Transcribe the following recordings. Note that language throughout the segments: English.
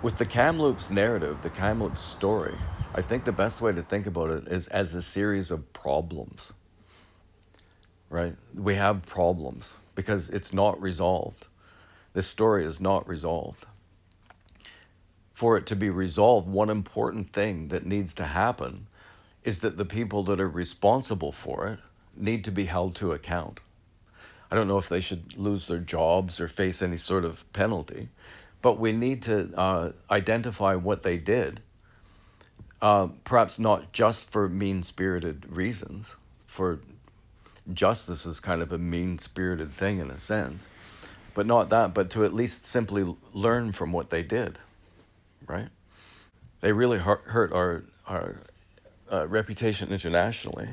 With the Kamloops narrative, the Kamloops story, I think the best way to think about it is as a series of problems, right? We have problems because it's not resolved. This story is not resolved. For it to be resolved, one important thing that needs to happen is that the people that are responsible for it need to be held to account. I don't know if they should lose their jobs or face any sort of penalty, but we need to identify what they did, perhaps not just for mean-spirited reasons, for justice is kind of a mean-spirited thing in a sense, but not that, but to at least simply learn from what they did, right? They really hurt our reputation internationally.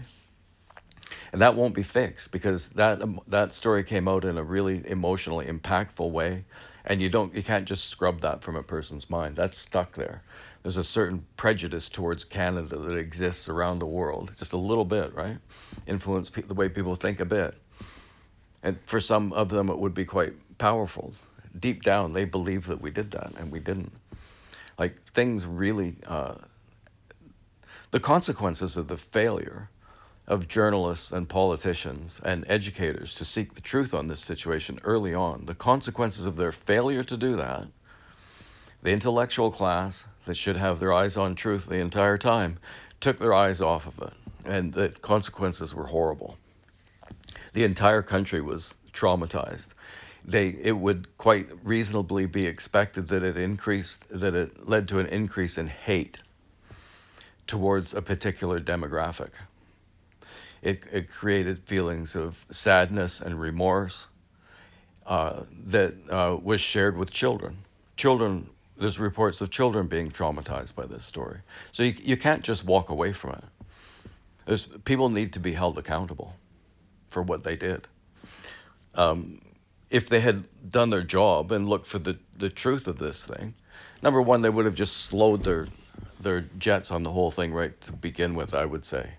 And that won't be fixed because that story came out in a really emotionally impactful way, and you can't just scrub that from a person's mind. That's stuck there. There's a certain prejudice towards Canada that exists around the world, just a little bit, right? Influence the way people think a bit, and for some of them it would be quite powerful. Deep down, they believe that we did that, and we didn't. Like things really, the consequences of the failure of journalists and politicians and educators to seek the truth on this situation early on, the consequences of their failure to do that, the intellectual class that should have their eyes on truth the entire time took their eyes off of it, and the consequences were horrible. The entire country was traumatized. It would quite reasonably be expected that it led to an increase in hate towards a particular demographic. It created feelings of sadness and remorse that was shared with children. There's reports of children being traumatized by this story. So you can't just walk away from it. People need to be held accountable for what they did. If they had done their job and looked for the truth of this thing, number one, they would have just slowed their jets on the whole thing right to begin with, I would say.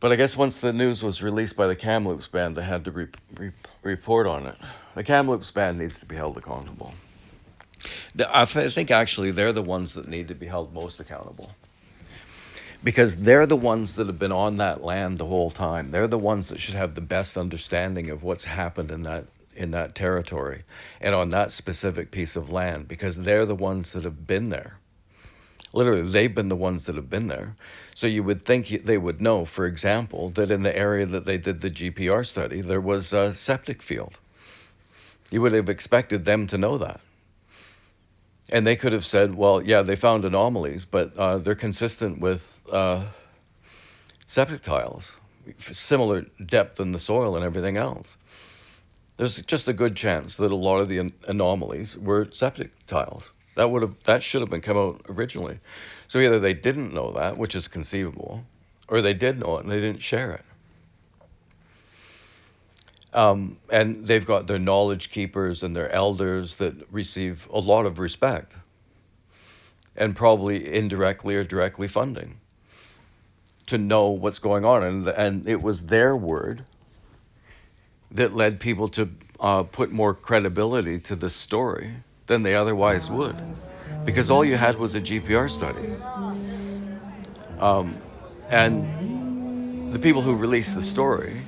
But I guess once the news was released by the Kamloops Band, they had to report on it. The Kamloops Band needs to be held accountable. I think actually they're the ones that need to be held most accountable. Because they're the ones that have been on that land the whole time. They're the ones that should have the best understanding of what's happened in that territory and on that specific piece of land, because they're the ones that have been there. Literally, they've been the ones that have been there. So you would think they would know, for example, that in the area that they did the GPR study, there was a septic field. You would have expected them to know that. And they could have said, well, yeah, they found anomalies, but they're consistent with septic tiles, similar depth in the soil and everything else. There's just a good chance that a lot of the anomalies were septic tiles. That should have been come out originally. So either they didn't know that, which is conceivable, or they did know it and they didn't share it. And they've got their knowledge keepers and their elders that receive a lot of respect, and probably indirectly or directly funding to know what's going on. And it was their word that led people to put more credibility to this story than they otherwise would, because all you had was a GPR study. And the people who released the story,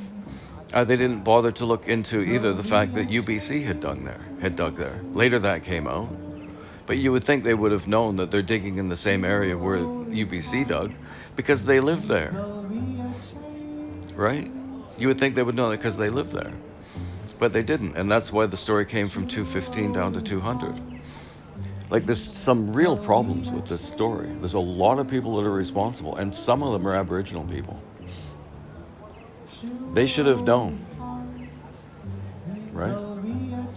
they didn't bother to look into either the fact that UBC had dug there. Later that came out. But you would think they would have known that they're digging in the same area where UBC dug, because they lived there, right? You would think they would know that because they lived there. But they didn't, and that's why the story came from 215 down to 200. Like, there's some real problems with this story. There's a lot of people that are responsible, and some of them are Aboriginal people. They should have known, right,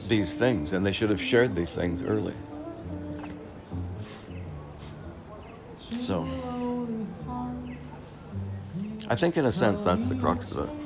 these things, and they should have shared these things early. So, I think in a sense that's the crux of it.